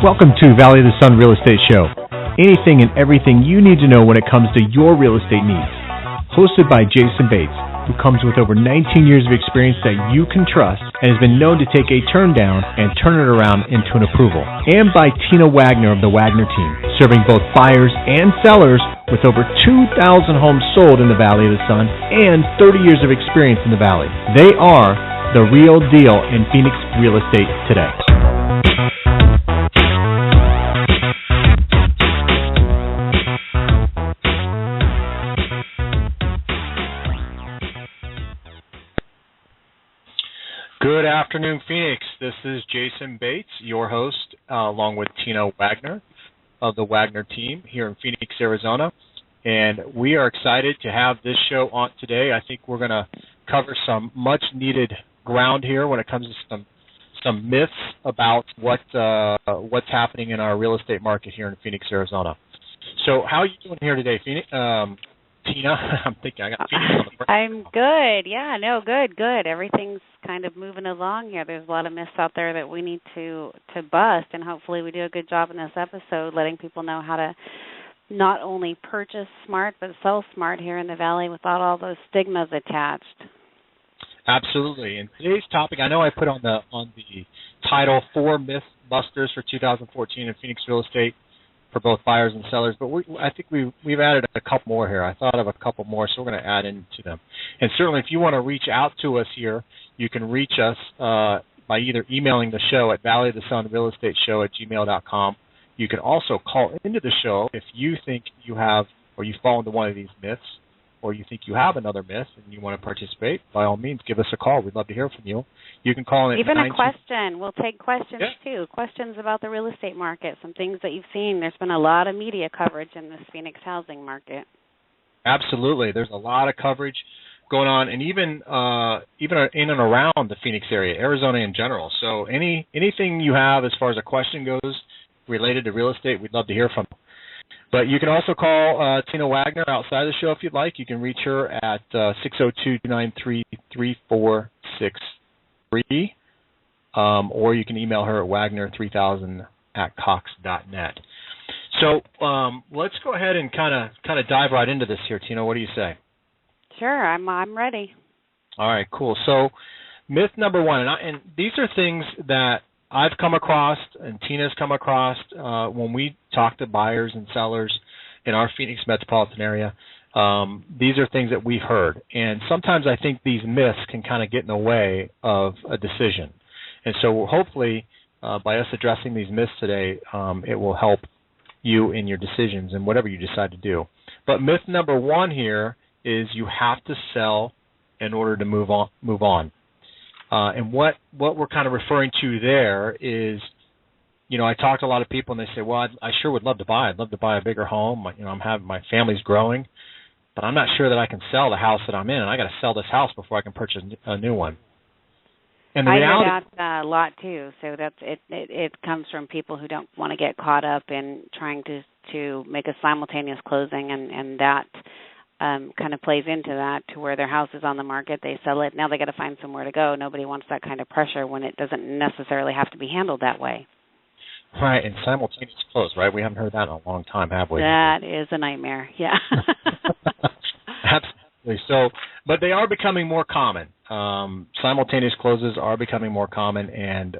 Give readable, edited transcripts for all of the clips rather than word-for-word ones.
Welcome to Valley of the Sun Real Estate Show. Anything and everything you need to know when it comes to your real estate needs. Hosted by Jayson Bates, who comes with over 19 years of experience that you can trust and has been known to take a turn down and turn it around into an approval. And by Tina Wagner of the Wagner team, serving both buyers and sellers with over 2,000 homes sold in the Valley of the Sun and 30 years of experience in the Valley. They are the real deal in Phoenix real estate today. Good afternoon, Phoenix. This is Jayson Bates, your host, along with Tina Wagner of the Wagner team here in Phoenix, Arizona. And we are excited to have this show on today. I think we're going to cover some much-needed ground here when it comes to some myths about what's happening in our real estate market here in Phoenix, Arizona. So how are you doing here today, Phoenix? Tina, I'm thinking I got Phoenix on the front. I'm good. Yeah, no, good. Everything's kind of moving along here. There's a lot of myths out there that we need to bust, and hopefully we do a good job in this episode letting people know how to not only purchase smart but sell smart here in the Valley without all those stigmas attached. Absolutely. And today's topic, I know I put on the title 4 Myth Busters for 2014 in Phoenix real estate for both buyers and sellers, but I think we've added a couple more here. I thought of a couple more, so we're going to add into them. And certainly if you want to reach out to us here, you can reach us by either emailing the show at valleyofthesunrealestateshow@gmail.com. You can also call into the show if you think you have or you fall into one of these myths, or you think you have another myth and you want to participate. By all means, give us a call. We'd love to hear from you. You can call in at even a question. We'll take questions, too. Questions about the real estate market, some things that you've seen. There's been a lot of media coverage in this Phoenix housing market. Absolutely. There's a lot of coverage going on, and even in and around the Phoenix area, Arizona in general. So anything you have as far as a question goes related to real estate, we'd love to hear from you. But you can also call Tina Wagner outside the show if you'd like. You can reach her at 602-293-3463, or you can email her at wagner3000@cox.net. So let's go ahead and kind of dive right into this here, Tina. What do you say? Sure, I'm ready. All right, cool. So myth number one, and these are things that I've come across and Tina's come across when we talk to buyers and sellers in our Phoenix metropolitan area. These are things that we've heard. And sometimes I think these myths can kind of get in the way of a decision. And so hopefully by us addressing these myths today, it will help you in your decisions and whatever you decide to do. But myth number one here is you have to sell in order to move on. And what we're kind of referring to there is, I talk to a lot of people and they say, well, I sure would love to buy. I'd love to buy a bigger home. My family's growing, but I'm not sure that I can sell the house that I'm in, and I got to sell this house before I can purchase a new one. And the reality, I hear that a lot too. So that's it comes from people who don't want to get caught up in trying to make a simultaneous closing, and that kind of plays into that, to where their house is on the market, they sell it, now they got to find somewhere to go. Nobody wants that kind of pressure when it doesn't necessarily have to be handled that way. Right, and simultaneous close, right? We haven't heard that in a long time, have we? That is a nightmare, yeah. Absolutely. So, but they are becoming more common. Simultaneous closes are becoming more common, and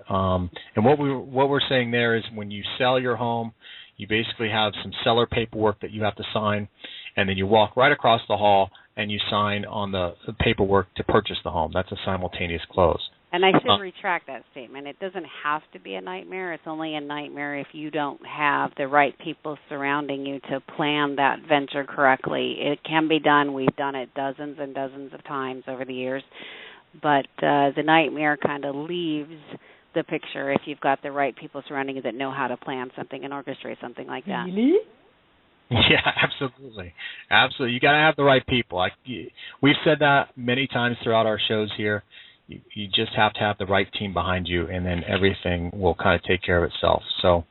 what we're saying there is when you sell your home, you basically have some seller paperwork that you have to sign, and then you walk right across the hall and you sign on the paperwork to purchase the home. That's a simultaneous close. And I should retract that statement. It doesn't have to be a nightmare. It's only a nightmare if you don't have the right people surrounding you to plan that venture correctly. It can be done. We've done it dozens and dozens of times over the years. But the nightmare kind of leaves the picture if you've got the right people surrounding you that know how to plan something and orchestrate something like that. Yeah, absolutely. Absolutely. You got to have the right people. We've said that many times throughout our shows here. You just have to have the right team behind you, and then everything will kind of take care of itself. So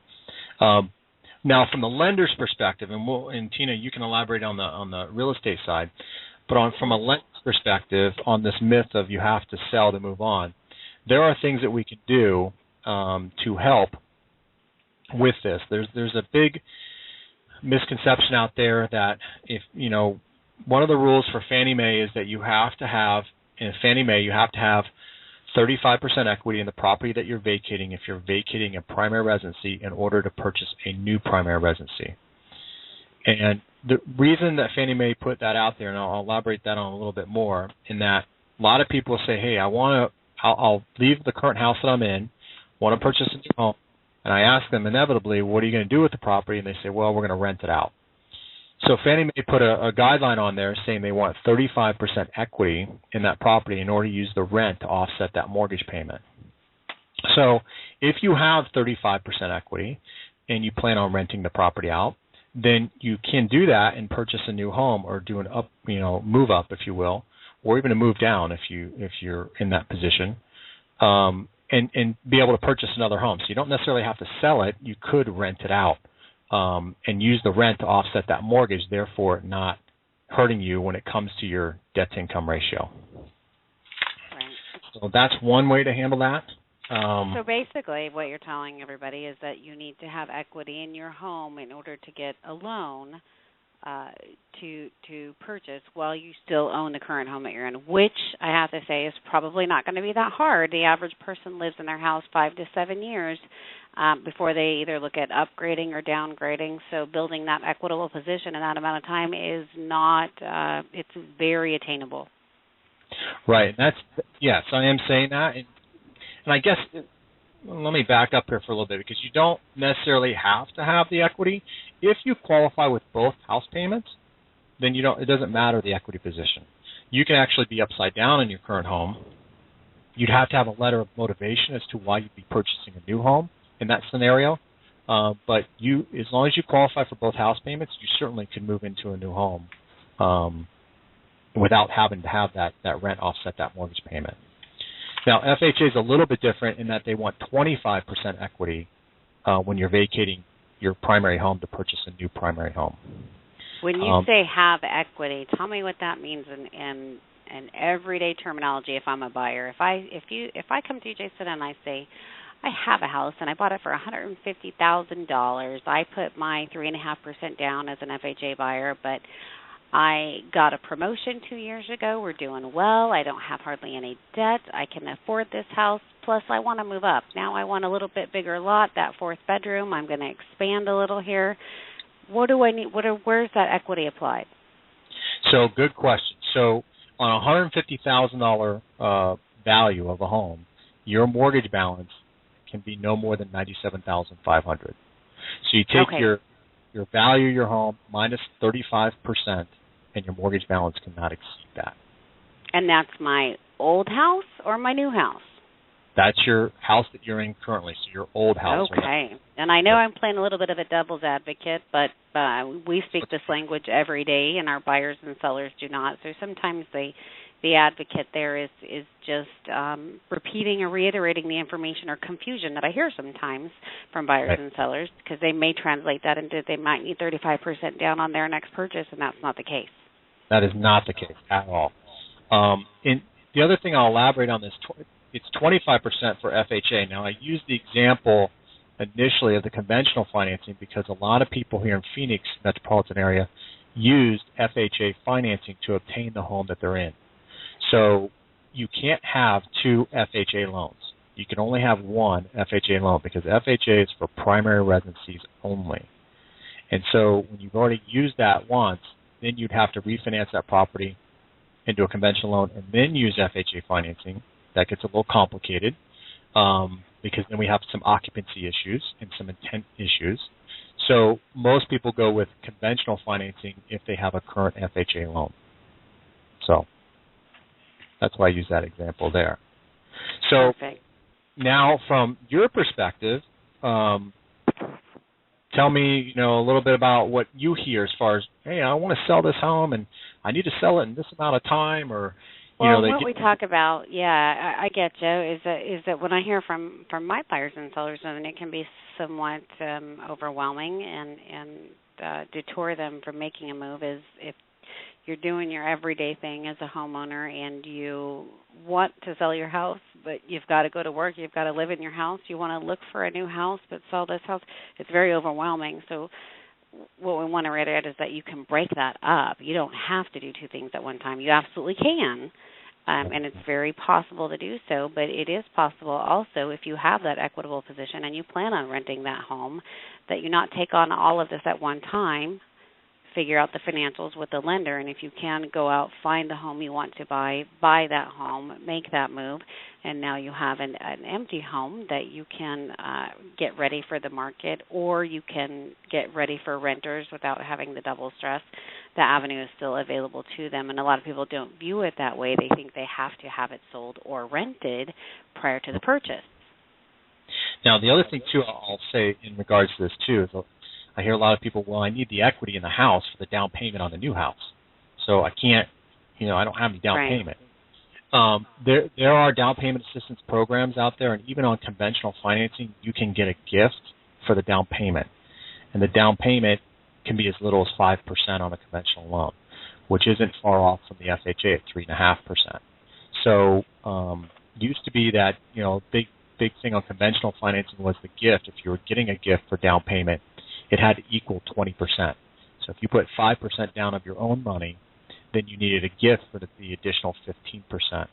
now from the lender's perspective, and Tina, you can elaborate on the real estate side, but from a lender's perspective on this myth of you have to sell to move on, there are things that we can do to help with this. There's a big misconception out there that if one of the rules for Fannie Mae is that you have to have 35% equity in the property that you're vacating if you're vacating a primary residency in order to purchase a new primary residency. And the reason that Fannie Mae put that out there, and I'll elaborate that on a little bit more, in that a lot of people say, hey, I'll leave the current house that I'm in, want to purchase a new home, and I ask them inevitably, what are you going to do with the property? And they say, well, we're going to rent it out. So Fannie Mae put a guideline on there saying they want 35% equity in that property in order to use the rent to offset that mortgage payment. So if you have 35% equity and you plan on renting the property out, then you can do that and purchase a new home or do move up, if you will, or even a move down if you're in that position, and be able to purchase another home. So you don't necessarily have to sell it. You could rent it out. And use the rent to offset that mortgage, therefore not hurting you when it comes to your debt-to-income ratio. Right. So that's one way to handle that. So basically what you're telling everybody is that you need to have equity in your home in order to get a loan to purchase while you still own the current home that you're in, which I have to say is probably not going to be that hard. The average person lives in their house 5 to 7 years before they either look at upgrading or downgrading. So building that equitable position in that amount of time is not, it's very attainable. Right. Yes, I am saying that. And I guess, let me back up here for a little bit, because you don't necessarily have to have the equity. If you qualify with both house payments, then it doesn't matter the equity position. You can actually be upside down in your current home. You'd have to have a letter of motivation as to why you'd be purchasing a new home in that scenario. But as long as you qualify for both house payments, you certainly can move into a new home without having to have that rent offset that mortgage payment. Now, FHA is a little bit different in that they want 25% equity when you're vacating your primary home to purchase a new primary home. When you say have equity, tell me what that means in everyday terminology. If I'm a buyer, if I come to you, Jayson, and I say I have a house and I bought it for $150,000, I put my 3.5% down as an FHA buyer, but I got a promotion 2 years ago. We're doing well. I don't have hardly any debt. I can afford this house. Plus, I want to move up. Now I want a little bit bigger lot, that 4th bedroom. I'm going to expand a little here. What do I need? Where's that equity applied? So, good question. So, on a $150,000 value of a home, your mortgage balance can be no more than $97,500. So, you take your value of your home minus 35%, and your mortgage balance cannot exceed that. And that's my old house or my new house? That's your house that you're in currently, so your old house. Okay. And I know I'm playing a little bit of a devil's advocate, but we speak this language every day, and our buyers and sellers do not. So sometimes the advocate there is just repeating or reiterating the information or confusion that I hear sometimes from buyers and sellers, because they may translate that into they might need 35% down on their next purchase, and that's not the case. That is not the case at all. And the other thing I'll elaborate on this, it's 25% for FHA. Now, I use the example initially of the conventional financing because a lot of people here in Phoenix metropolitan area used FHA financing to obtain the home that they're in. So you can't have 2 FHA loans. You can only have 1 FHA loan because FHA is for primary residencies only. And so when you've already used that once, then you'd have to refinance that property into a conventional loan and then use FHA financing. That gets a little complicated because then we have some occupancy issues and some intent issues. So most people go with conventional financing if they have a current FHA loan. So that's why I use that example there. So Perfect. Now from your perspective, tell me, a little bit about what you hear as far as, hey, I want to sell this home and I need to sell it in this amount of time, or what we talk about, I get you, is that when I hear from my buyers and sellers, and it can be somewhat overwhelming and detour them from making a move, is if you're doing your everyday thing as a homeowner and you want to sell your house, but you've got to go to work, you've got to live in your house, you want to look for a new house but sell this house, it's very overwhelming. So what we want to reiterate is that you can break that up. You don't have to do two things at one time. You absolutely can. And it's very possible to do so, but it is possible also if you have that equitable position and you plan on renting that home, that you not take on all of this at one time, figure out the financials with the lender, and if you can, go out, find the home you want to buy that home, make that move, and now you have an empty home that you can get ready for the market, or you can get ready for renters without having the double stress. The avenue is still available to them, and a lot of people don't view it that way. They think they have to have it sold or rented prior to the purchase. Now, the other thing, too, I'll say in regards to this, too, is I hear a lot of people, well, I need the equity in the house for the down payment on the new house. So I can't, I don't have any down payment. There are down payment assistance programs out there, and even on conventional financing, you can get a gift for the down payment. And the down payment can be as little as 5% on a conventional loan, which isn't far off from the FHA at 3.5%. So used to be that, big thing on conventional financing was the gift. If you were getting a gift for down payment, it had to equal 20%. So if you put 5% down of your own money, then you needed a gift for the additional 15%.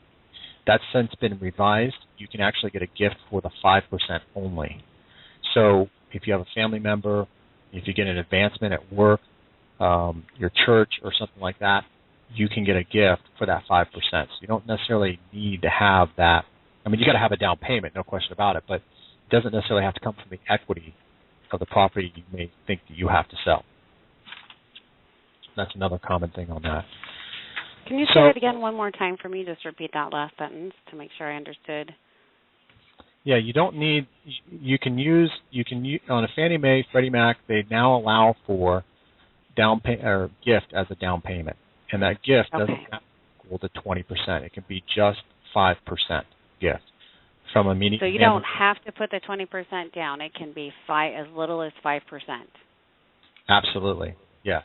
That's since been revised. You can actually get a gift for the 5% only. So if you have a family member, if you get an advancement at work, your church or something like that, you can get a gift for that 5%. So you don't necessarily need to have that. I mean, you got to have a down payment, no question about it, but it doesn't necessarily have to come from the equity of the property you may think that you have to sell. That's another common thing on that. Can you say that again one more time for me? Just repeat that last sentence to make sure I understood. Yeah, you don't need. You can use on a Fannie Mae, Freddie Mac. They now allow for down pay or gift as a down payment, and that gift doesn't have to equal to 20%. It can be just 5% gift from a mini. So you don't have to put the 20% down. It can be as little as 5%. Absolutely, yes.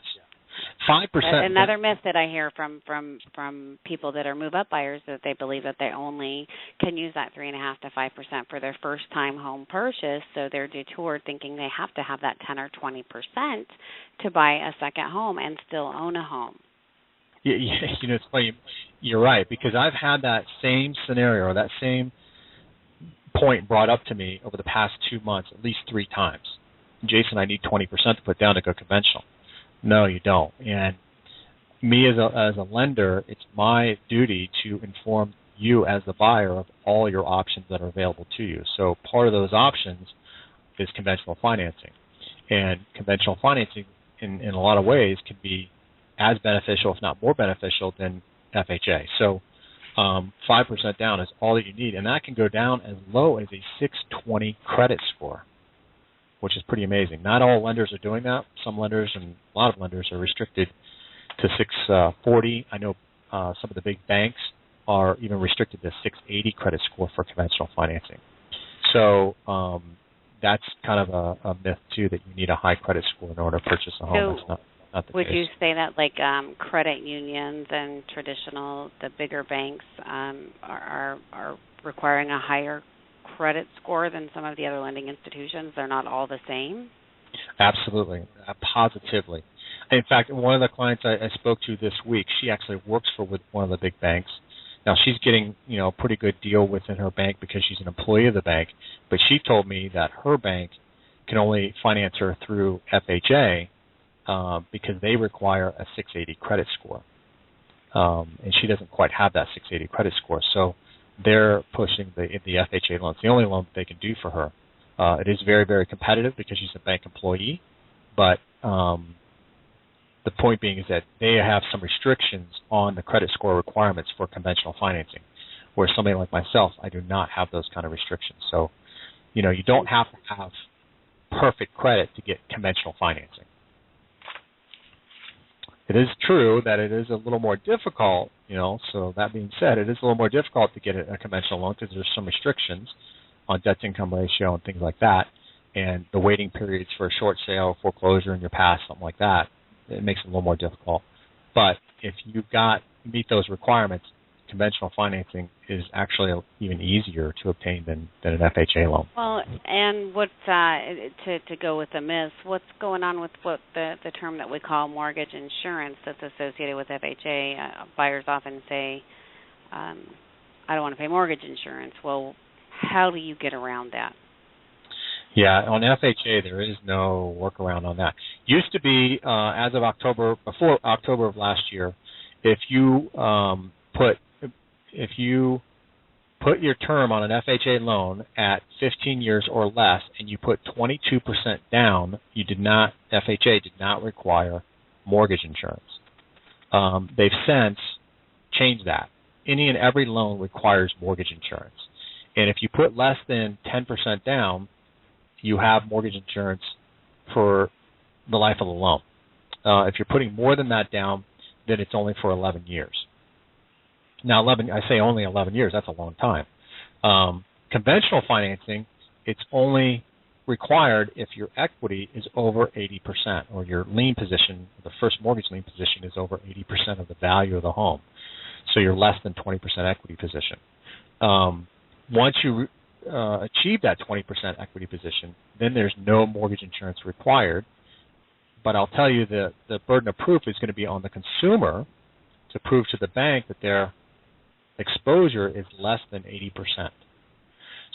5%. Another myth that I hear from people that are move-up buyers, that they believe that they only can use that 3.5% to 5% for their first-time home purchase, so they're detoured thinking they have to have that 10 or 20% to buy a second home and still own a home. Yeah, it's funny. You're right, because I've had that same scenario, or that same point brought up to me over the past 2 months, at least 3 times. Jason, I need 20% to put down to go conventional. No, you don't. And me as a lender, it's my duty to inform you as the buyer of all your options that are available to you. So part of those options is conventional financing. And conventional financing, in a lot of ways, can be as beneficial, if not more beneficial, than FHA. So 5% down is all that you need. And that can go down as low as a 620 credit score, which is pretty amazing. Not all lenders are doing that. Some lenders and a lot of lenders are restricted to 640. I know some of the big banks are even restricted to 680 credit score for conventional financing. So that's kind of a myth, too, that you need a high credit score in order to purchase a home. So that's not the would case. you say that like credit unions and the bigger banks are requiring a higher credit score than some of the other lending institutions? They're not all the same? Absolutely. Positively. In fact, one of the clients I spoke to this week, she actually works with one of the big banks. Now, she's getting a pretty good deal within her bank because she's an employee of the bank, but she told me that her bank can only finance her through FHA because they require a 680 credit score. And she doesn't quite have that 680 credit score. So they're pushing the FHA loan. It's the only loan they can do for her. It is very, very competitive because she's a bank employee, but the point being is that they have some restrictions on the credit score requirements for conventional financing, where somebody like myself, I do not have those kind of restrictions. So, you don't have to have perfect credit to get conventional financing. It is true that it is a little more difficult, so that being said, it is a little more difficult to get a conventional loan because there's some restrictions on debt-to-income ratio and things like that, and the waiting periods for a short sale, foreclosure in your past, something like that. It makes it a little more difficult. But if you've meet those requirements, conventional financing is actually even easier to obtain than an FHA loan. Well, and what's to go with the myths? What's going on with what the term that we call mortgage insurance that's associated with FHA? Buyers often say, "I don't want to pay mortgage insurance." Well, how do you get around that? Yeah, on FHA there is no workaround on that. Used to be as of before October of last year, if you put your term on an FHA loan at 15 years or less, and you put 22% down, FHA did not require mortgage insurance. They've since changed that. Any and every loan requires mortgage insurance, and if you put less than 10% down, you have mortgage insurance for the life of the loan. If you're putting more than that down, then it's only for 11 years. Now, I say only 11 years. That's a long time. Conventional financing, it's only required if your equity is over 80%, or your lien position, the first mortgage lien position, is over 80% of the value of the home. So you're less than 20% equity position. Once you achieve that 20% equity position, then there's no mortgage insurance required. But I'll tell you the burden of proof is going to be on the consumer to prove to the bank that their exposure is less than 80%.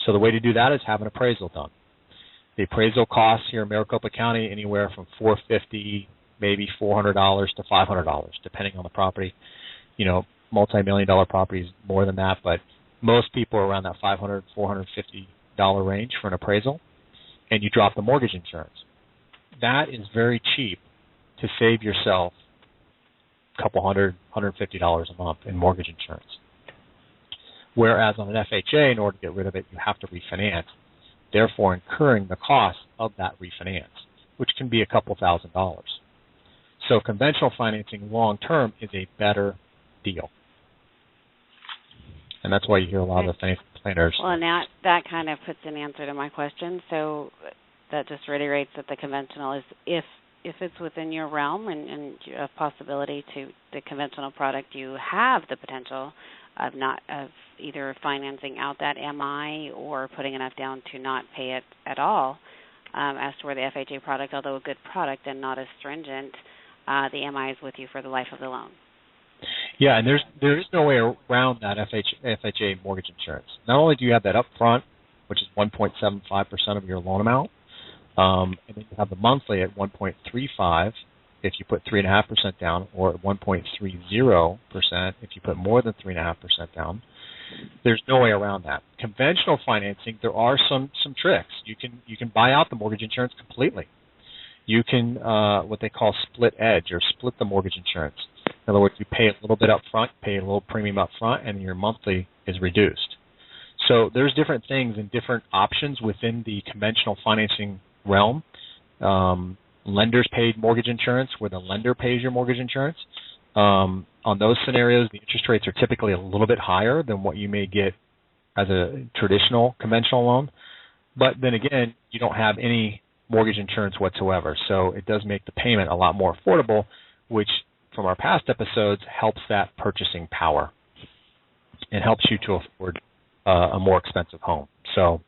So the way to do that is have an appraisal done. The appraisal costs here in Maricopa County anywhere from $450, maybe $400 to $500, depending on the property. Multi-million-dollar properties more than that, but most people are around that $500, $450 range for an appraisal, and you drop the mortgage insurance. That is very cheap to save yourself a couple $150 a month in mortgage insurance. Whereas on an FHA, in order to get rid of it, you have to refinance, therefore incurring the cost of that refinance, which can be a couple $1,000s. So conventional financing long-term is a better deal. And that's why you hear a lot of the financial planners. Well, and that kind of puts an answer to my question. So that just reiterates that the conventional is, if it's within your realm and a possibility to the conventional product, you have the potential of either financing out that MI or putting enough down to not pay it at all. As to where the FHA product, although a good product and not as stringent, the MI is with you for the life of the loan. Yeah, and there is no way around that FHA mortgage insurance. Not only do you have that up front, which is 1.75% of your loan amount, and then you have the monthly at 1.35% if you put 3.5% down, or at 1.30% if you put more than 3.5% down. There's no way around that. Conventional financing, there are some tricks. You can buy out the mortgage insurance completely. You can what they call split edge, or split the mortgage insurance. In other words, you pay a little bit up front, pay a little premium up front, and your monthly is reduced. So there's different things and different options within the conventional financing realm. Lenders paid mortgage insurance, where the lender pays your mortgage insurance. On those scenarios, the interest rates are typically a little bit higher than what you may get as a traditional conventional loan. But then again, you don't have any mortgage insurance whatsoever. So it does make the payment a lot more affordable, which from our past episodes helps that purchasing power and helps you to afford a more expensive home. So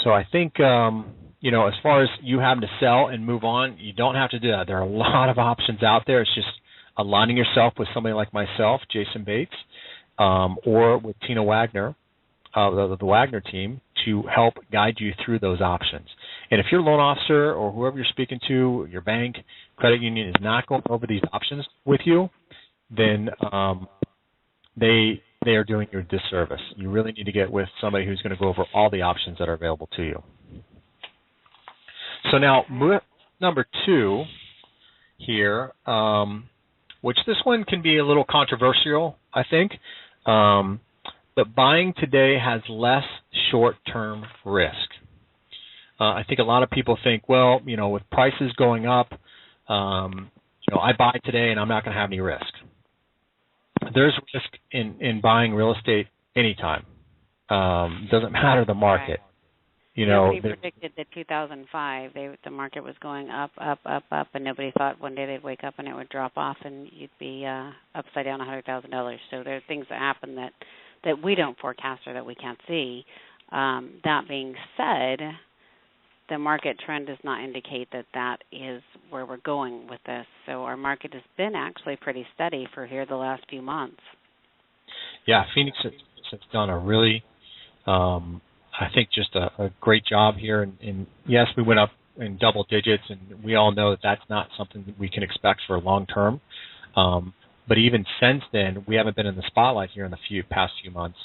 I think, as far as you having to sell and move on, you don't have to do that. There are a lot of options out there. It's just aligning yourself with somebody like myself, Jayson Bates, or with Tina Wagner, the Wagner team, to help guide you through those options. And if your loan officer or whoever you're speaking to, your bank, credit union, is not going over these options with you, then they are doing you a disservice. You really need to get with somebody who's going to go over all the options that are available to you. So now, number 2 here, which this one can be a little controversial, I think, but buying today has less short-term risk. I think a lot of people think, well, with prices going up, I buy today and I'm not going to have any risk. There's risk in buying real estate anytime. Doesn't matter the market. Nobody predicted that 2005 the market was going up, and nobody thought one day they'd wake up and it would drop off and you'd be upside down $100,000. So there are things that happen that we don't forecast or that we can't see. That being said, the market trend does not indicate that is where we're going with this. So our market has been actually pretty steady for here the last few months. Yeah, Phoenix has done a really, I think, just a great job here. And yes, we went up in double digits, and we all know that that's not something that we can expect for long term. But even since then, we haven't been in the spotlight here in the past few months,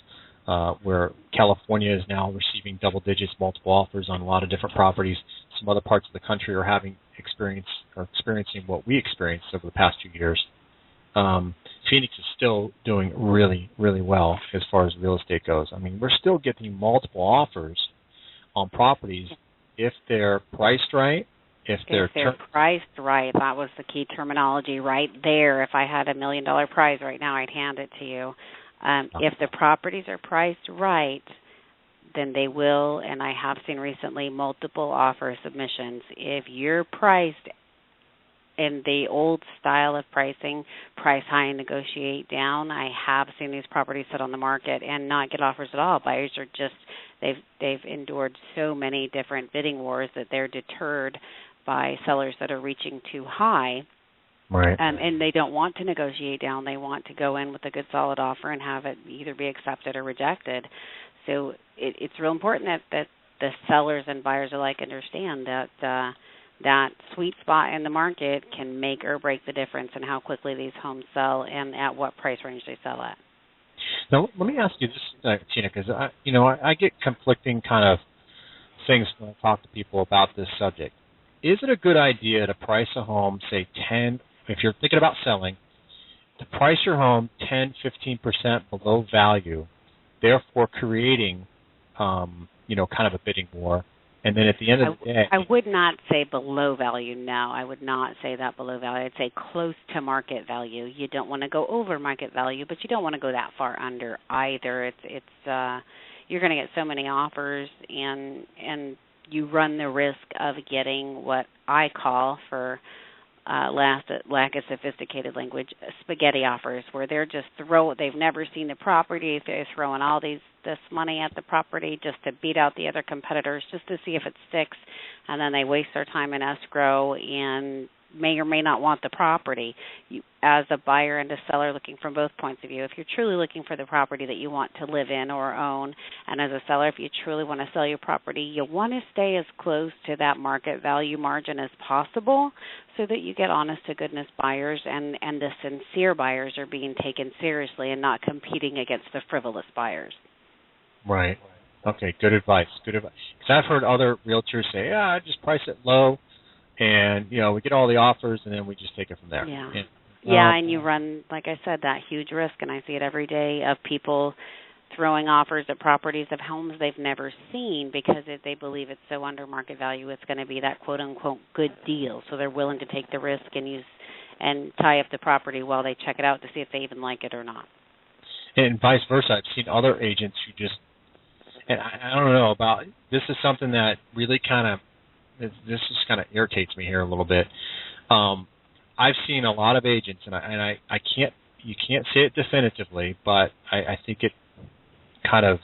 where California is now receiving double digits, multiple offers on a lot of different properties. Some other parts of the country are experiencing what we experienced over the past 2 years. Phoenix is still doing really, really well as far as real estate goes. I mean, we're still getting multiple offers on properties if they're priced right, if they're priced right. That was the key terminology right there. If I had $1 million prize right now, I'd hand it to you. If the properties are priced right, then they will, and I have seen recently multiple offer submissions. If you're priced in the old style of pricing, price high and negotiate down, I have seen these properties sit on the market and not get offers at all. Buyers are just, they've endured so many different bidding wars that they're deterred by sellers that are reaching too high. Right. And they don't want to negotiate down. They want to go in with a good solid offer and have it either be accepted or rejected. So it's real important that the sellers and buyers alike understand that that sweet spot in the market can make or break the difference in how quickly these homes sell and at what price range they sell at. Now, let me ask you this, Tina, because I get conflicting kind of things when I talk to people about this subject. Is it a good idea to price a home, say 10, if you're thinking about selling, to price your home 10, 15% below value, therefore creating, kind of a bidding war? And then at the end of the day, I would not say below value. No, I would not say that below value. I'd say close to market value. You don't want to go over market value, but you don't want to go that far under either. It's you're going to get so many offers, and you run the risk of getting what I call, for lack of sophisticated language, spaghetti offers, where they're just they've never seen the property, they're throwing all this money at the property just to beat out the other competitors, just to see if it sticks, and then they waste their time in escrow and may or may not want the property. You, as a buyer and a seller, looking from both points of view, if you're truly looking for the property that you want to live in or own, and as a seller, if you truly want to sell your property, you want to stay as close to that market value margin as possible so that you get honest-to-goodness buyers and the sincere buyers are being taken seriously and not competing against the frivolous buyers. Right. Okay, good advice. Good advice. Because I've heard other realtors say, I just price it low, and we get all the offers, and then we just take it from there. Yeah. And you run, like I said, that huge risk, and I see it every day, of people throwing offers at properties of homes they've never seen because they believe it's so under market value, it's going to be that quote-unquote good deal. So they're willing to take the risk and tie up the property while they check it out to see if they even like it or not. And vice versa. I've seen other agents who just, and I don't know about, this is something that really this just kind of irritates me here a little bit. I've seen a lot of agents, and you can't say it definitively, but I think it kind of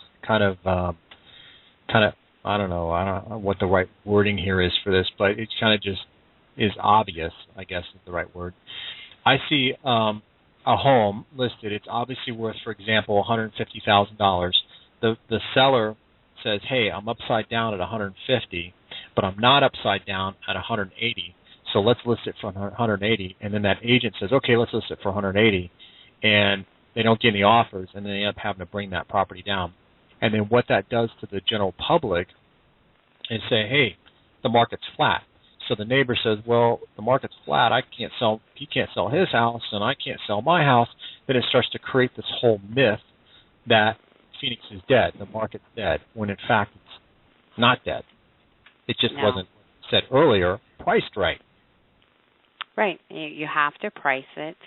I don't know what the right wording here is for this, but it kind of just is obvious, I guess is the right word. I see a home listed. It's obviously worth, for example, $150,000. The seller says, hey, I'm upside down at $150, but I'm not upside down at $180. So let's list it for $180. And then that agent says, okay, let's list it for $180. And they don't get any offers, and then they end up having to bring that property down. And then what that does to the general public is say, hey, the market's flat. So the neighbor says, well, the market's flat. He can't sell his house, and I can't sell my house. Then it starts to create this whole myth that Phoenix is dead, the market's dead, when in fact it's not dead. It just wasn't said earlier, priced right. Right. You have to price it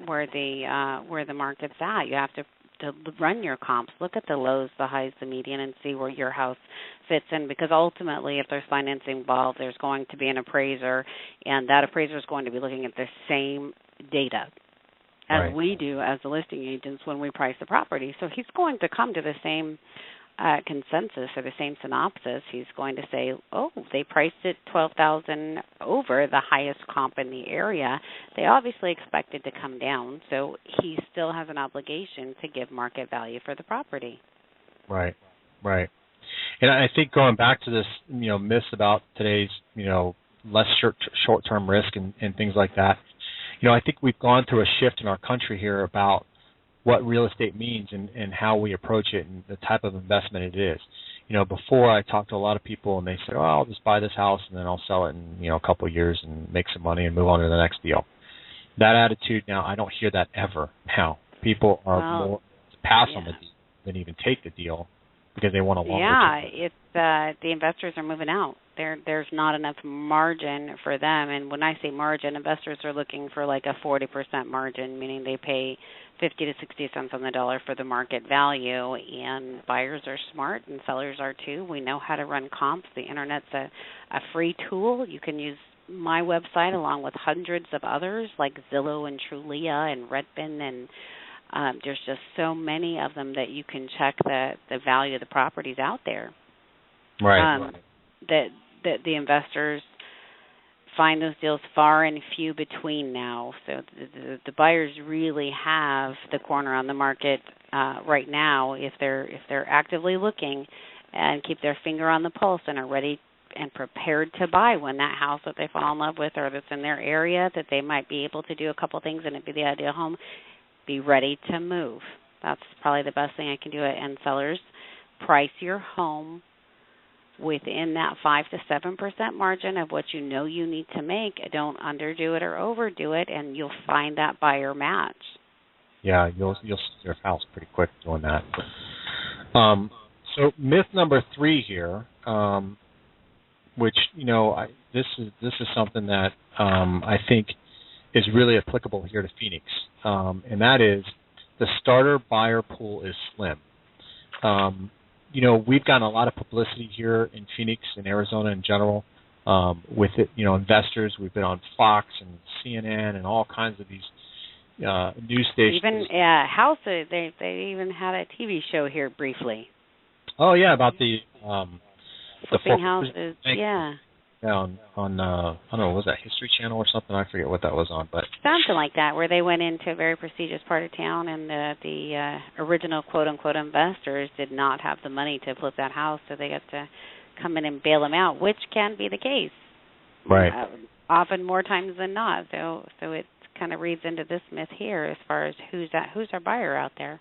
where the market's at. You have to to run your comps. Look at the lows, the highs, the median, and see where your house fits in. Because ultimately, if there's financing involved, there's going to be an appraiser, and that appraiser is going to be looking at the same data as we do as the listing agents when we price the property. So he's going to come to the same consensus or the same synopsis. He's going to say, oh, they priced it $12,000 over the highest comp in the area. They obviously expect it to come down, so he still has an obligation to give market value for the property. Right. And I think going back to this, myths about today's, less short-term risk and things like that, I think we've gone through a shift in our country here about what real estate means and how we approach it and the type of investment it is. Before I talked to a lot of people and they said, oh, I'll just buy this house and then I'll sell it in, a couple of years and make some money and move on to the next deal. That attitude now, I don't hear that ever now. People are more pass on the deal than even take the deal because they want a longer term. It's the investors are moving out. There's not enough margin for them, and when I say margin, investors are looking for like a 40% margin, meaning they pay 50 to 60 cents on the dollar for the market value, and buyers are smart and sellers are too. We know how to run comps. The Internet's a free tool. You can use my website along with hundreds of others like Zillow and Trulia and Redfin, and there's just so many of them that you can check the value of the properties out there. Right. That the investors find those deals far and few between now. So the buyers really have the corner on the market right now if they're actively looking and keep their finger on the pulse and are ready and prepared to buy when that house that they fall in love with or that's in their area that they might be able to do a couple things and it'd be the ideal home, be ready to move. That's probably the best thing I can do. And sellers, price your home within that 5 to 7% margin of what you know you need to make. Don't underdo it or overdo it, and you'll find that buyer match. Yeah, you'll see your house pretty quick doing that. So myth number 3 here, which this is something that I think is really applicable here to Phoenix, and that is the starter buyer pool is slim. We've gotten a lot of publicity here in Phoenix and Arizona in general with it. Investors. We've been on Fox and CNN and all kinds of these news stations. Even houses. They even had a TV show here briefly. Oh yeah, about the flipping houses. Yeah. On I don't know, was that History Channel or something? I forget what that was on, but something like that, where they went into a very prestigious part of town, and the original quote unquote investors did not have the money to flip that house, so they got to come in and bail them out, which can be the case, right? Often more times than not. So it kind of reads into this myth here as far as who's our buyer out there.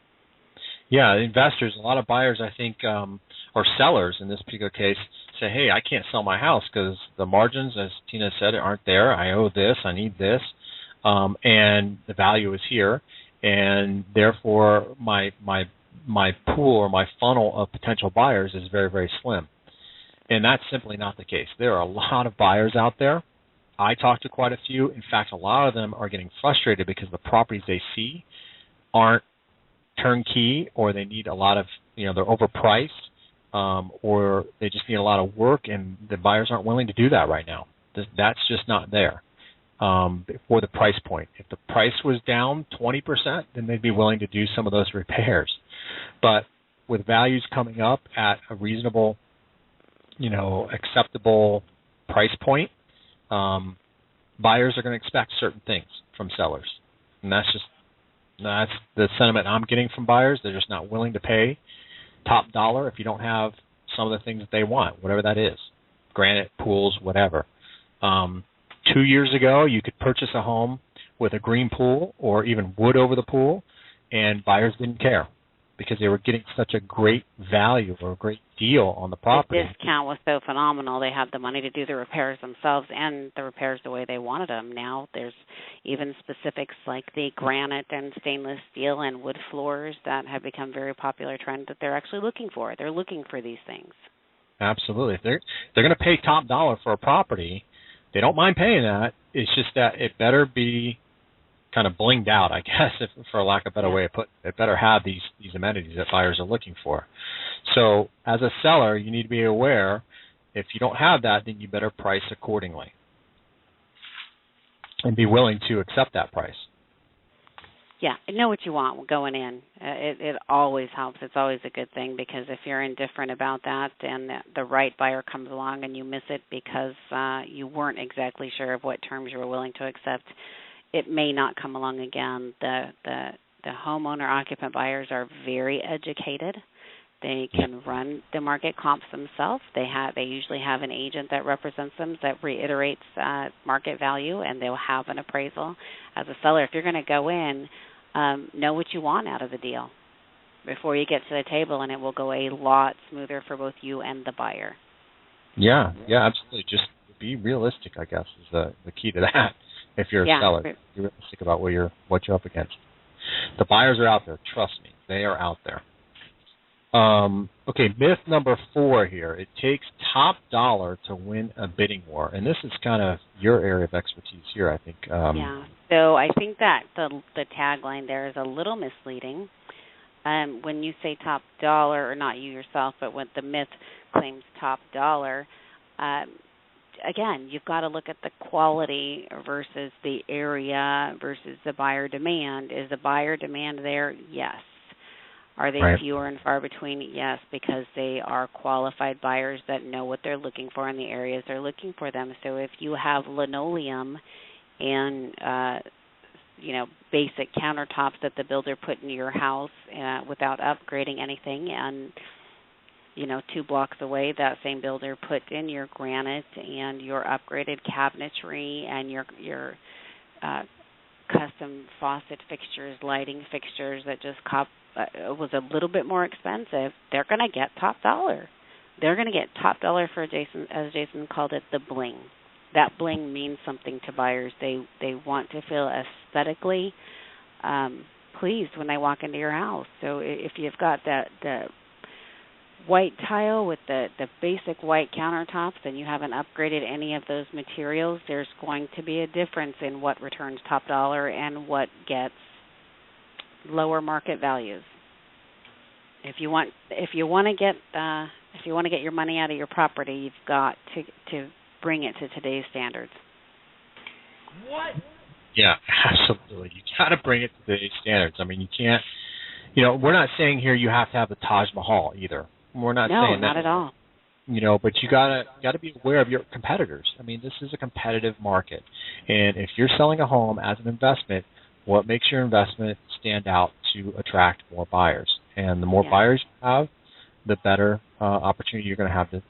Yeah, investors, a lot of buyers, I think, or sellers in this particular case, say, hey, I can't sell my house because the margins, as Tina said, aren't there. I owe this. I need this. And the value is here. And therefore, my pool or my funnel of potential buyers is very, very slim. And that's simply not the case. There are a lot of buyers out there. I talked to quite a few. In fact, a lot of them are getting frustrated because the properties they see aren't turnkey, or they need a lot of, they're overpriced, or they just need a lot of work, and the buyers aren't willing to do that right now. That's just not there for the price point. If the price was down 20%, then they'd be willing to do some of those repairs. But with values coming up at a reasonable, acceptable price point, buyers are going to expect certain things from sellers, and that's the sentiment I'm getting from buyers. They're just not willing to pay top dollar if you don't have some of the things that they want, whatever that is, granite, pools, whatever. 2 years ago, you could purchase a home with a green pool or even wood over the pool, and buyers didn't care because they were getting such a great value or a great deal on the property. The discount was so phenomenal. They had the money to do the repairs themselves and the repairs the way they wanted them. Now there's even specifics like the granite and stainless steel and wood floors that have become very popular trend that they're actually looking for. They're looking for these things. Absolutely. If they're going to pay top dollar for a property, they don't mind paying that. It's just that it better be kind of blinged out, I guess, if, for lack of a better way of putting it. It better have these amenities that buyers are looking for. So as a seller, you need to be aware, if you don't have that, then you better price accordingly and be willing to accept that price. Yeah, know what you want going in. It always helps. It's always a good thing, because if you're indifferent about that and the right buyer comes along and you miss it because you weren't exactly sure of what terms you were willing to accept, it may not come along again. The homeowner occupant buyers are very educated. They can run the market comps themselves. They usually have an agent that represents them that reiterates market value, and they'll have an appraisal. As a seller, if you're going to go in, know what you want out of the deal before you get to the table, and it will go a lot smoother for both you and the buyer. Yeah, absolutely. Just be realistic, I guess, is the key to that. If you're a seller, be realistic about what you're up against. The buyers are out there. Trust me, they are out there. Okay, myth number 4 here. It takes top dollar to win a bidding war. And this is kind of your area of expertise here, I think. So I think that the tagline there is a little misleading. When you say top dollar, or not you yourself, but when the myth claims top dollar, again, you've got to look at the quality versus the area versus the buyer demand. Is the buyer demand there? Yes. Are they fewer and far between? Yes, because they are qualified buyers that know what they're looking for in the areas they're looking for them. So if you have linoleum and basic countertops that the builder put in your house without upgrading anything, and 2 blocks away, that same builder put in your granite and your upgraded cabinetry and your custom faucet fixtures, lighting fixtures that just was a little bit more expensive, they're going to get top dollar. They're going to get top dollar for Jayson, as Jayson called it, the bling. That bling means something to buyers. They want to feel aesthetically pleased when they walk into your house. So if you've got the white tile with the basic white countertops and you haven't upgraded any of those materials, there's going to be a difference in what returns top dollar and what gets lower market values. If you want to get your money out of your property, you've got to bring it to today's standards. What? Yeah, absolutely. You got to bring it to today's standards. I mean, you can't. We're not saying here you have to have the Taj Mahal either. We're not saying that. No, not at all. But you gotta be aware of your competitors. I mean, this is a competitive market, and if you're selling a home as an investment, what makes your investment stand out to attract more buyers? And the more buyers you have, the better opportunity you're going to have to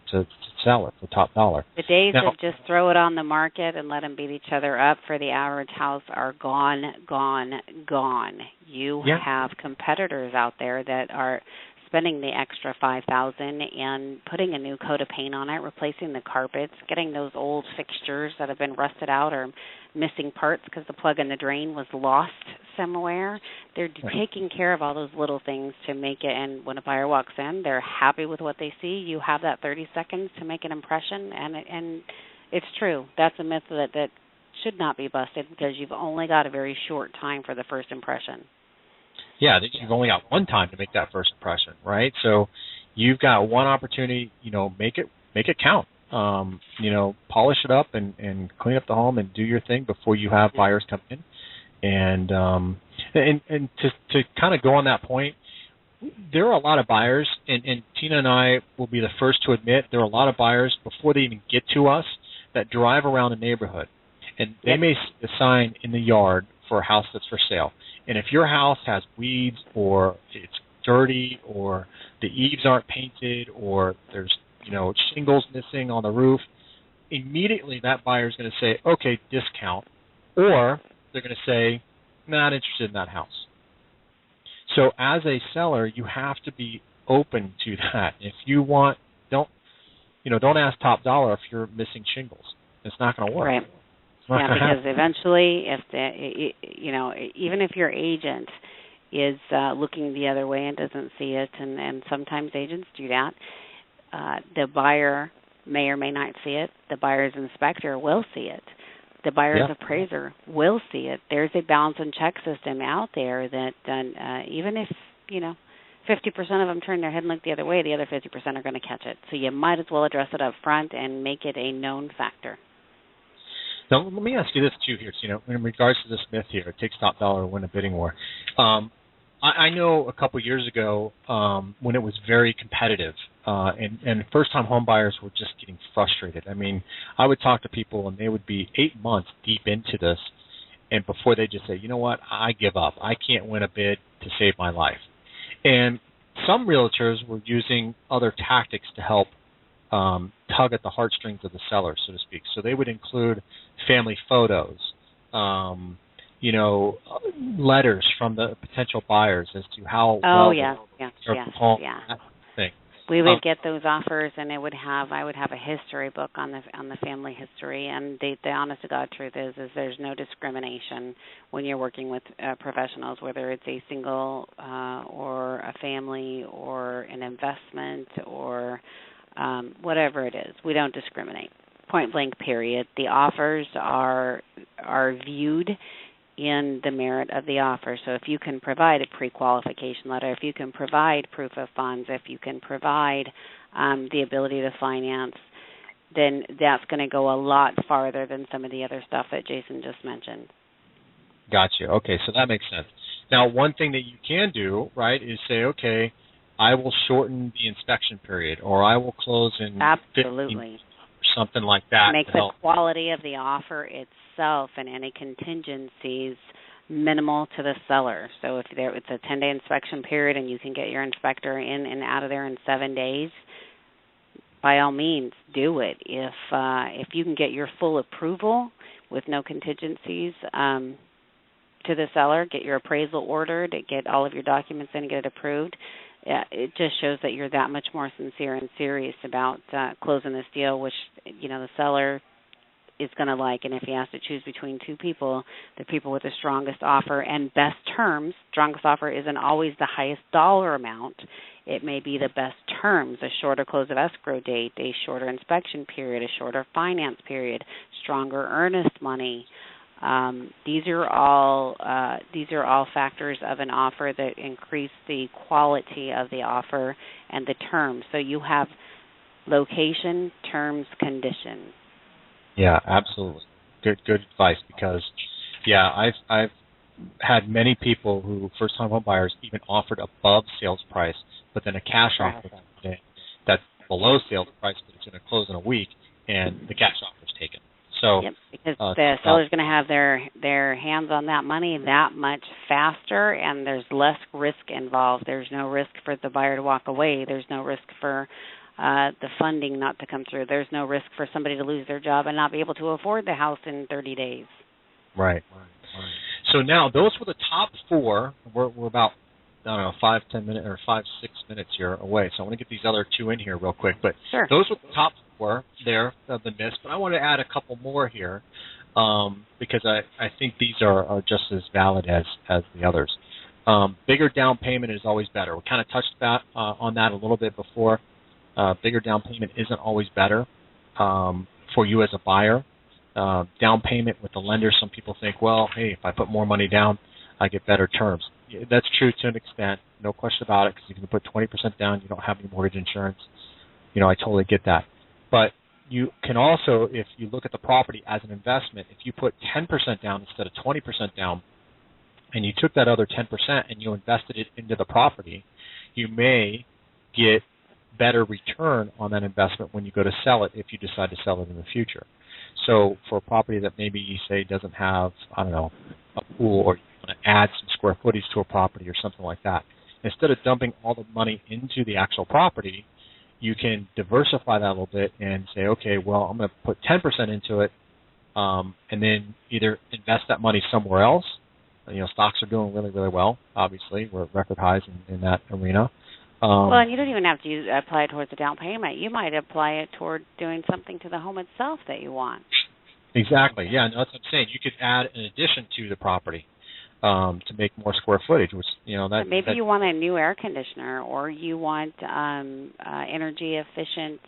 sell it for top dollar. The days of just throw it on the market and let them beat each other up for the average house are gone, gone, gone. You have competitors out there that are spending the extra $5,000 and putting a new coat of paint on it, replacing the carpets, getting those old fixtures that have been rusted out or missing parts because the plug in the drain was lost somewhere. They're taking care of all those little things to make it, and when a buyer walks in, they're happy with what they see. You have that 30 seconds to make an impression, and it's true. That's a myth that should not be busted, because you've only got a very short time for the first impression. Yeah, you've only got one time to make that first impression, right? So you've got one opportunity, make it count. Polish it up and clean up the home and do your thing before you have buyers come in. And to kind of go on that point, there are a lot of buyers, and Tina and I will be the first to admit, there are a lot of buyers before they even get to us that drive around the neighborhood, and they may see a sign in the yard for a house that's for sale. And if your house has weeds, or it's dirty, or the eaves aren't painted, or there's shingles missing on the roof, immediately that buyer is going to say, okay, discount, or they're going to say, not interested in that house. So as a seller, you have to be open to that. If you want, don't ask top dollar if you're missing shingles. It's not going to work. Right. Yeah, because eventually, even if your agent is looking the other way and doesn't see it, and sometimes agents do that, the buyer may or may not see it. The buyer's inspector will see it. The buyer's appraiser will see it. There's a balance and check system out there that even if, 50% of them turn their head and look the other way, the other 50% are going to catch it. So you might as well address it up front and make it a known factor. Now, let me ask you this, too, here. In regards to this myth here, it takes top dollar to win a bidding war. I know a couple years ago when it was very competitive and first-time home buyers were just getting frustrated. I mean, I would talk to people, and they would be 8 months deep into this, and before they just say, you know what, I give up. I can't win a bid to save my life. And some realtors were using other tactics to help tug at the heartstrings of the seller, so to speak. So they would include family photos, letters from the potential buyers as to how home. That thing. We would get those offers, and I would have a history book on the family history. And the honest to God truth is there's no discrimination when you're working with professionals, whether it's a single or a family or an investment or whatever it is. We don't discriminate. Point blank. Period. The offers are viewed in the merit of the offer. So if you can provide a pre-qualification letter, if you can provide proof of funds, if you can provide the ability to finance, then that's going to go a lot farther than some of the other stuff that Jayson just mentioned. Gotcha. Okay, so that makes sense. Now, one thing that you can do, right, is say, okay, I will shorten the inspection period, or I will close in 15, something like that. Make the quality of the offer itself and any contingencies minimal to the seller. So if it's a 10-day inspection period and you can get your inspector in and out of there in 7 days, by all means, do it. If you can get your full approval with no contingencies to the seller, get your appraisal ordered, get all of your documents in and get it approved, it just shows that you're that much more sincere and serious about closing this deal, which, the seller is going to like. And if he has to choose between two people, the people with the strongest offer and best terms, strongest offer isn't always the highest dollar amount. It may be the best terms, a shorter close of escrow date, a shorter inspection period, a shorter finance period, stronger earnest money. These are all factors of an offer that increase the quality of the offer and the terms. So you have location, terms, conditions. Yeah, absolutely. Good advice, because I've had many people who first-time home buyers even offered above sales price, but then a cash offer that's below sales price, but it's going to close in a week, and the cash offer is taken. So, because the seller's going to have their hands on that money that much faster, and there's less risk involved. There's no risk for the buyer to walk away. There's no risk for the funding not to come through. There's no risk for somebody to lose their job and not be able to afford the house in 30 days. Right. So now those were the top four. We're about 5-10 minutes or 5-6 minutes here away. So I want to get these other two in here real quick. But sure. Those were the top four there of the myths. But I want to add a couple more here because I think these are just as valid as the others. Bigger down payment is always better. We kind of touched on that a little bit before. Bigger down payment isn't always better for you as a buyer. Down payment with the lender, some people think, well, hey, if I put more money down, I get better terms. That's true to an extent, no question about it, because if you can put 20% down, you don't have any mortgage insurance. I totally get that. But you can also, if you look at the property as an investment, if you put 10% down instead of 20% down, and you took that other 10% and you invested it into the property, you may get better return on that investment when you go to sell it if you decide to sell it in the future. So for a property that maybe you say doesn't have, a pool, or you want to add some square footage to a property or something like that, instead of dumping all the money into the actual property, you can diversify that a little bit and say, okay, well, I'm going to put 10% into it and then either invest that money somewhere else. Stocks are doing really, really well, obviously. We're at record highs in that arena. And you don't even have to apply it towards a down payment. You might apply it toward doing something to the home itself that you want. Exactly. Yeah, no, that's what I'm saying. You could add an addition to the property to make more square footage, which, Maybe you want a new air conditioner, or you want energy-efficient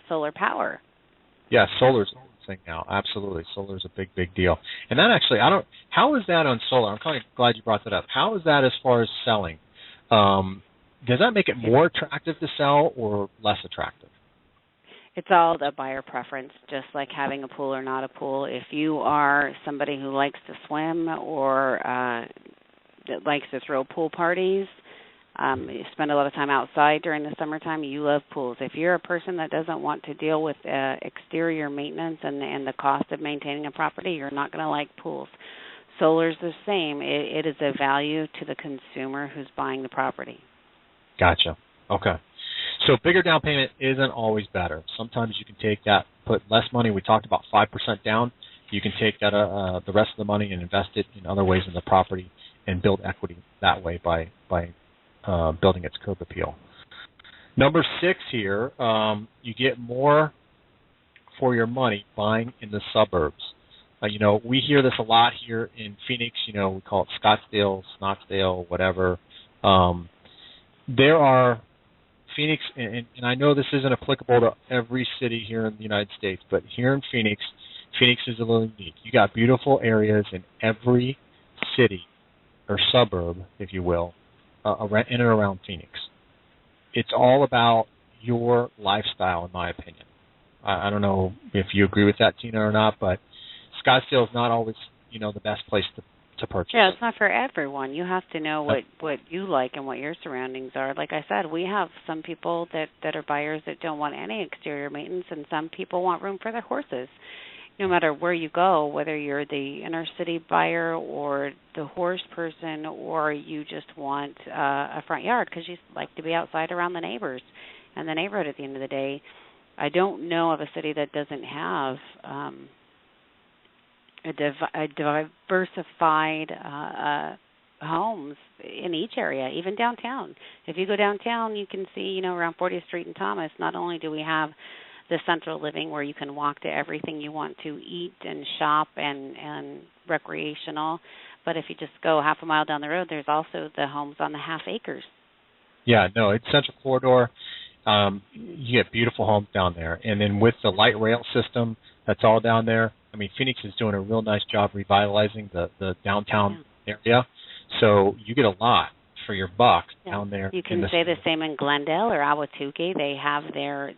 solar power. Yeah, solar's thing now. Absolutely, solar is a big deal. And that actually, how is that on solar? I'm kind of glad you brought that up. How is that as far as selling? Does that make it more attractive to sell or less attractive? It's all the buyer preference, just like having a pool or not a pool. If you are somebody who likes to swim or that likes to throw pool parties, you spend a lot of time outside during the summertime, you love pools. If you're a person that doesn't want to deal with exterior maintenance and the cost of maintaining a property, you're not going to like pools. Solar's the same. It is a value to the consumer who's buying the property. Gotcha. Okay. So bigger down payment isn't always better. Sometimes you can take that, put less money. We talked about 5% down. You can take that the rest of the money and invest it in other ways in the property and build equity that way by building its curb appeal. Number 6 here, you get more for your money buying in the suburbs. We hear this a lot here in Phoenix. We call it Scottsdale, Scottsdale, whatever. There are Phoenix, and I know this isn't applicable to every city here in the United States, but here in Phoenix is a little unique. You got beautiful areas in every city or suburb, if you will, in and around Phoenix. It's all about your lifestyle, in my opinion. I don't know if you agree with that, Tina, or not, but Scottsdale is not always, the best place to purchase. Yeah, it's not for everyone. You have to know what you like and what your surroundings are. Like I said, we have some people that are buyers that don't want any exterior maintenance, and some people want room for their horses. No matter where you go, whether you're the inner city buyer or the horse person, or you just want a front yard because you like to be outside around the neighbors and the neighborhood at the end of the day, I don't know of a city that doesn't have a diversified homes in each area, even downtown. If you go downtown, you can see, around 40th Street and Thomas, not only do we have the central living where you can walk to everything you want to eat and shop and recreational, but if you just go half a mile down the road, there's also the homes on the half acres. Yeah, no, it's Central Corridor. You get beautiful homes down there. And then with the light rail system that's all down there, Phoenix is doing a real nice job revitalizing the downtown area. So you get a lot for your buck down there. You can say the same in Glendale or Ahwatukee. They have their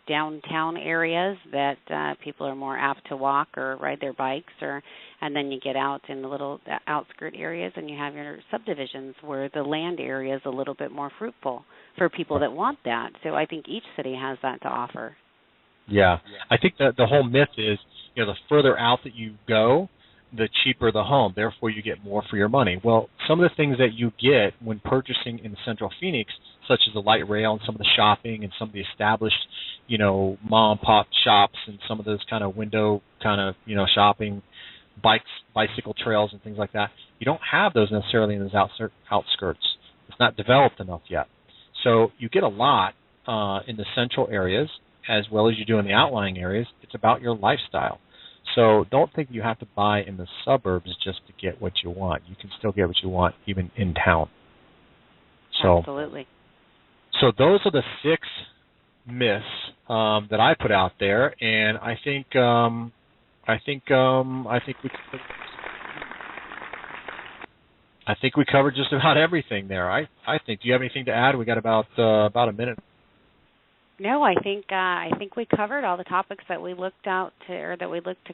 downtown areas that people are more apt to walk or ride their bikes, and then you get out in the little outskirt areas and you have your subdivisions where the land area is a little bit more fruitful for people that want that. So I think each city has that to offer. Yeah. I think that the whole myth is, the further out that you go, the cheaper the home. Therefore, you get more for your money. Well, some of the things that you get when purchasing in Central Phoenix, such as the light rail and some of the shopping and some of the established, mom and pop shops and some of those kind of window shopping, bicycle trails and things like that, you don't have those necessarily in those outskirts. It's not developed enough yet. So you get a lot in the central areas as well as you do in the outlying areas. It's about your lifestyle. So don't think you have to buy in the suburbs just to get what you want. You can still get what you want even in town. So, absolutely. So those are the 6 myths that I put out there, and I think we covered just about everything there. I think. Do you have anything to add? We got about a minute. No, I think we covered all the topics that we looked to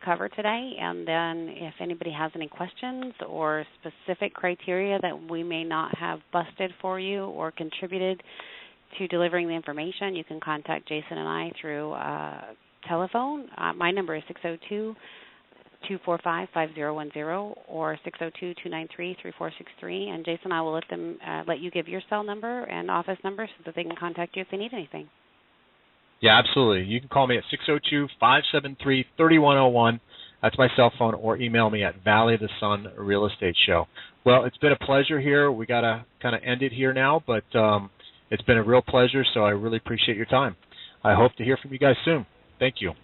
cover today. And then, if anybody has any questions or specific criteria that we may not have busted for you or contributed to delivering the information, you can contact Jayson and I through telephone. My number is 602-245-5010 or 602-293-3463. And Jayson, I will let you give your cell number and office number so that they can contact you if they need anything. Yeah, absolutely. You can call me at 602-573-3101. That's my cell phone, or email me at Valley of the Sun Real Estate Show. Well, it's been a pleasure here. We got to kind of end it here now, but it's been a real pleasure, so I really appreciate your time. I hope to hear from you guys soon. Thank you.